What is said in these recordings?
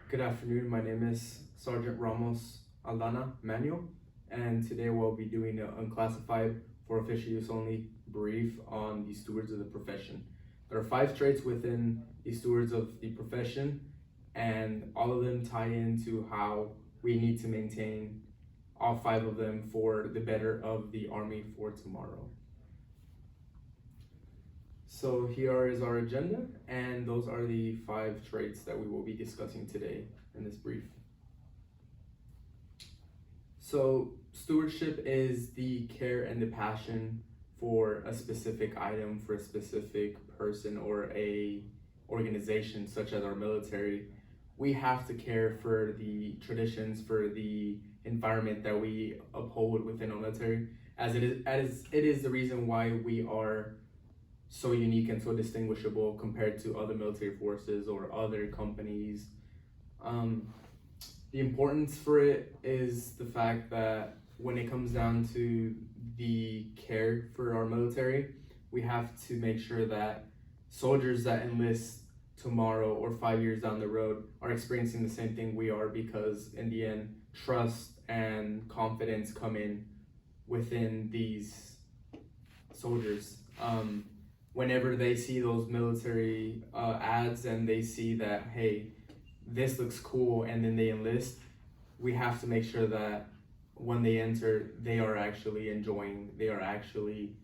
Good afternoon. My name is Sergeant Ramos Aldana Manuel, and today we'll be doing an unclassified for official use only brief on the stewards of the profession. There are 5 traits within the stewards of the profession, and all of them tie into how we need to maintain all 5 of them for the better of the Army for tomorrow. So here is our agenda, and those are the 5 traits that we will be discussing today in this brief. So stewardship is the care and the passion for a specific item, for a specific person or a organization such as our military. We have to care for the traditions, for the environment that we uphold within our military, as it is the reason why we are so unique and so distinguishable compared to other military forces or other companies. The importance for it is the fact that when it comes down to the care for our military, we have to make sure that soldiers that enlist tomorrow or 5 years down the road are experiencing the same thing we are, because in the end, trust and confidence come in within these soldiers. Whenever they see those military ads and they see that, hey, this looks cool, and then they enlist, we have to make sure that when they enter, they are actually enjoying, they are actually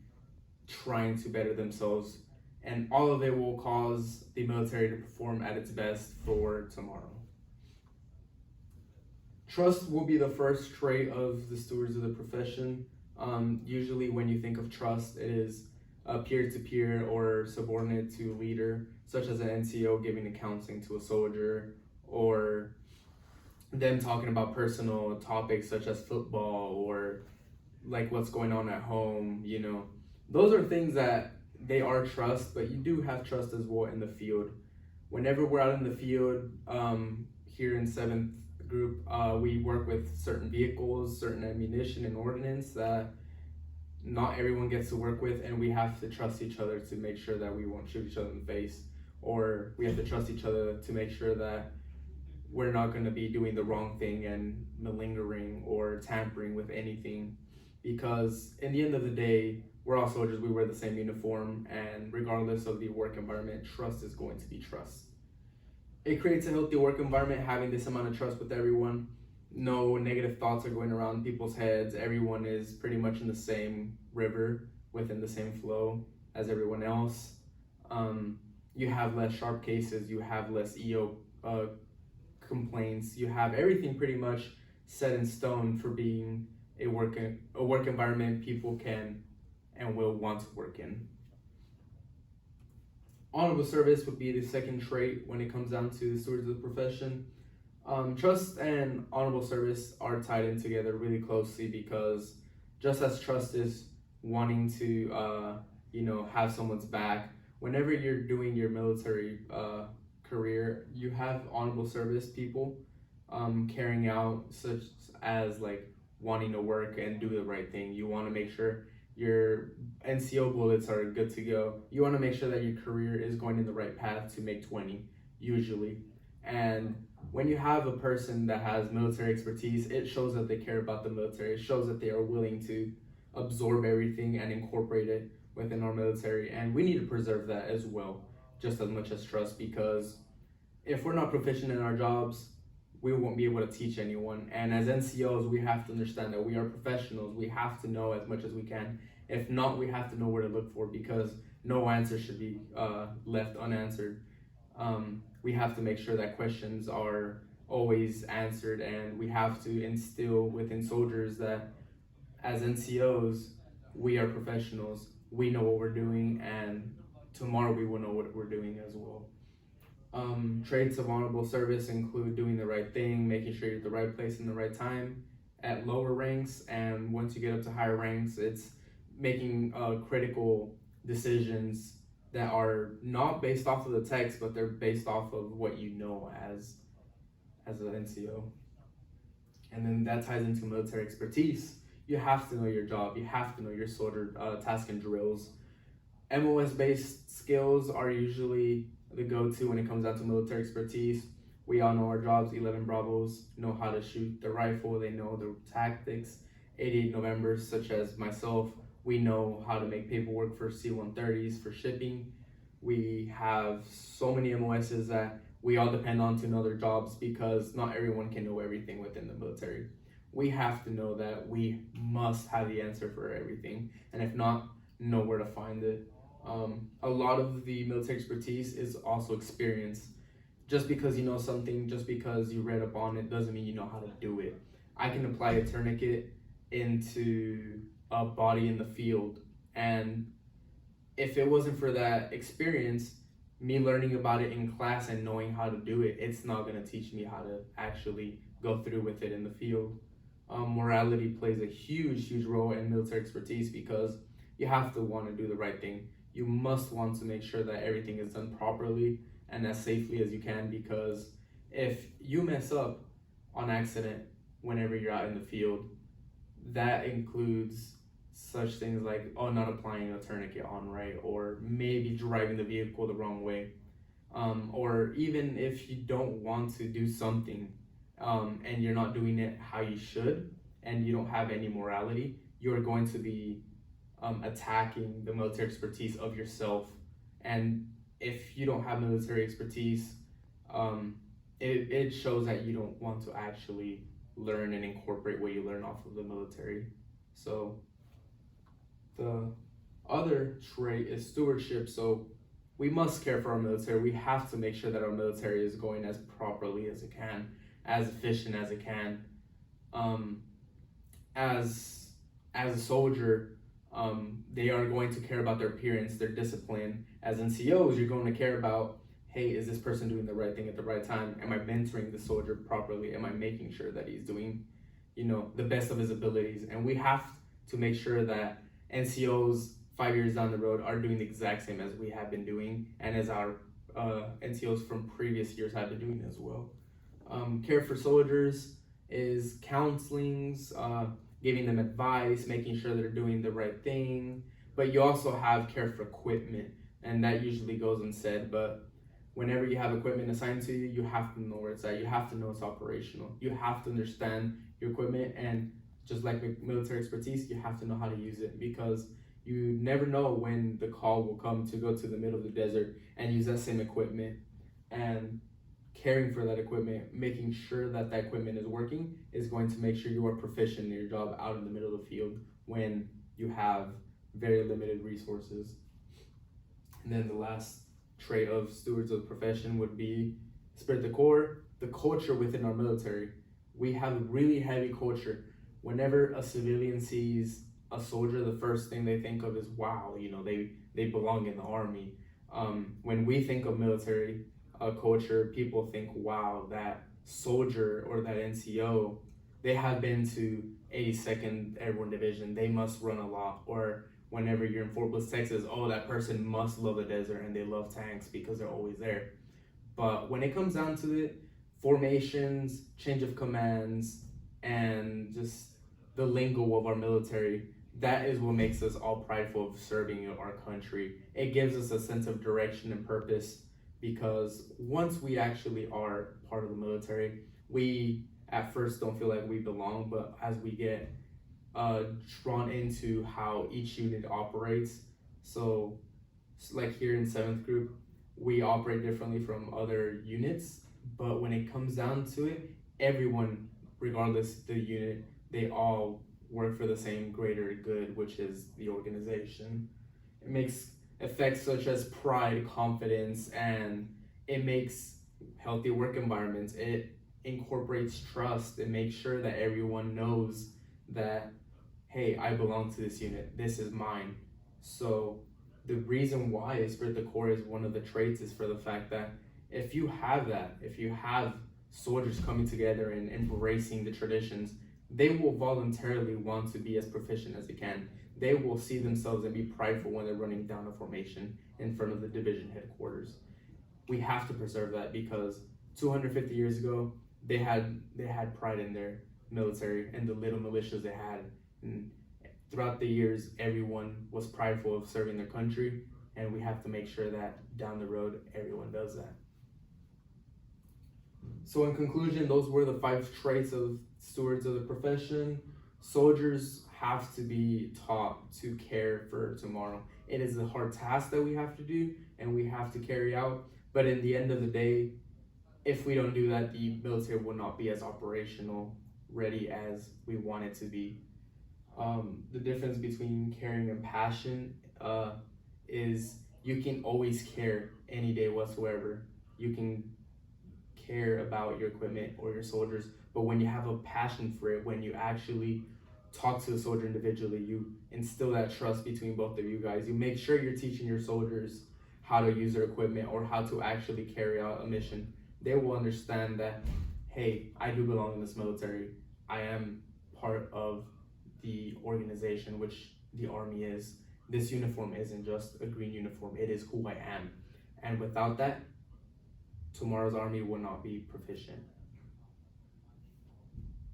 trying to better themselves, and all of it will cause the military to perform at its best for tomorrow. Trust will be the first trait of the stewards of the profession. Usually when you think of trust, it is peer-to-peer or subordinate to leader, such as an NCO giving accounting to a soldier, or them talking about personal topics such as football or like what's going on at home. Those are things that they are trust, but you do have trust as well in the field. Whenever we're out in the field, here in 7th group, we work with certain vehicles, certain ammunition and ordnance that not everyone gets to work with, and we have to trust each other to make sure that we won't shoot each other in the face, or we have to trust each other to make sure that we're not going to be doing the wrong thing and malingering or tampering with anything, because in the end of the day, we're all soldiers, we wear the same uniform, and regardless of the work environment, trust is going to be trust. It creates a healthy work environment having this amount of trust with everyone. No negative thoughts are going around people's heads. Everyone is pretty much in the same river, within the same flow as everyone else. You have less sharp cases, you have less EO complaints, you have everything pretty much set in stone for being a work environment people can and will want to work in. Honorable service would be the second trait when it comes down to the stewards of the profession. Trust and honorable service are tied in together really closely, because just as trust is wanting to have someone's back, whenever you're doing your military career, you have honorable service people carrying out, such as like wanting to work and do the right thing. You want to make sure your NCO bullets are good to go. You want to make sure that your career is going in the right path to make 20 usually. And when you have a person that has military expertise, it shows that they care about the military. It shows that they are willing to absorb everything and incorporate it within our military. And we need to preserve that as well, just as much as trust, because if we're not proficient in our jobs, we won't be able to teach anyone. And as NCOs, we have to understand that we are professionals. We have to know as much as we can. If not, we have to know where to look for, because no answer should be left unanswered. We have to make sure that questions are always answered, and we have to instill within soldiers that as NCOs, we are professionals. We know what we're doing, and tomorrow we will know what we're doing as well. Traits of honorable service include doing the right thing, making sure you're at the right place in the right time at lower ranks, and once you get up to higher ranks, it's making critical decisions that are not based off of the text, but they're based off of what you know as an NCO. And then that ties into military expertise. You have to know your job. You have to know your soldier task and drills. MOS-based skills are usually the go-to when it comes down to military expertise. We all know our jobs. 11 Bravos know how to shoot the rifle. They know the tactics. 88 Novembers, such as myself, we know how to make paperwork for C-130s for shipping. We have so many MOSs that we all depend on to know their jobs because not everyone can know everything within the military. We have to know that we must have the answer for everything, and if not, know where to find it. A lot of the military expertise is also experience. Just because you know something, just because you read up on it, doesn't mean you know how to do it. I can apply a tourniquet into a body in the field, and if it wasn't for that experience, me learning about it in class and knowing how to do it, it's not going to teach me how to actually go through with it in the field. Morality plays a huge role in military expertise because you have to want to do the right thing. You must want to make sure that everything is done properly and as safely as you can, because if you mess up on accident whenever you're out in the field, that includes such things like, oh, not applying a tourniquet on right, or maybe driving the vehicle the wrong way, or even if you don't want to do something, and you're not doing it how you should, and you don't have any morality, you're going to be attacking the military expertise of yourself. And if you don't have military expertise, it shows that you don't want to actually learn and incorporate what you learn off of the military. So the other trait is stewardship. So we must care for our military. We have to make sure that our military is going as properly as it can, as efficient as it can. As a soldier, they are going to care about their appearance, their discipline. As NCOs, you're going to care about, hey, is this person doing the right thing at the right time? Am I mentoring the soldier properly? Am I making sure that he's doing, the best of his abilities? And we have to make sure that NCOs 5 years down the road are doing the exact same as we have been doing, and as our NCOs from previous years have been doing as well. Care for soldiers is counselings, giving them advice, making sure they're doing the right thing. But you also have care for equipment, and that usually goes unsaid. But whenever you have equipment assigned to you, you have to know where it's at. You have to know it's operational. You have to understand your equipment, and just like with military expertise, you have to know how to use it, because you never know when the call will come to go to the middle of the desert and use that same equipment. And caring for that equipment, making sure that that equipment is working, is going to make sure you are proficient in your job out in the middle of the field when you have very limited resources. And then the last trait of stewards of the profession would be spirit de corps, the culture within our military. We have a really heavy culture. Whenever a civilian sees a soldier, the first thing they think of is, wow, they belong in the army. When we think of military culture, people think, wow, that soldier or that NCO, they have been to 82nd Airborne Division, they must run a lot. Or whenever you're in Fort Bliss, Texas, oh, that person must love the desert and they love tanks because they're always there. But when it comes down to it, formations, change of commands, and just the lingo of our military, that is what makes us all prideful of serving our country. It gives us a sense of direction and purpose, because once we actually are part of the military, we at first don't feel like we belong, but as we get drawn into how each unit operates, so like here in 7th Group, we operate differently from other units, but when it comes down to it, everyone, regardless of the unit, they all work for the same greater good, which is the organization. It makes effects such as pride, confidence, and it makes healthy work environments. It incorporates trust. It makes sure that everyone knows that, hey, I belong to this unit. This is mine. So the reason why spirit de corps is one of the traits is for the fact that if you have that, if you have soldiers coming together and embracing the traditions, they will voluntarily want to be as proficient as they can. They will see themselves and be prideful when they're running down a formation in front of the division headquarters. We have to preserve that, because 250 years ago, they had pride in their military and the little militias they had. And throughout the years, everyone was prideful of serving their country, and we have to make sure that down the road, everyone does that. So in conclusion, those were the 5 traits of stewards of the profession. Soldiers have to be taught to care for tomorrow. It is a hard task that we have to do and we have to carry out. But in the end of the day, if we don't do that, the military will not be as operational ready as we want it to be. The difference between caring and passion is you can always care any day whatsoever. You can care about your equipment or your soldiers, but when you have a passion for it, when you actually talk to the soldier individually, you instill that trust between both of you guys. You make sure you're teaching your soldiers how to use their equipment or how to actually carry out a mission. They will understand that, hey, I do belong in this military. I am part of the organization, which the Army is. This uniform isn't just a green uniform, it is who I am. And without that, tomorrow's Army will not be proficient.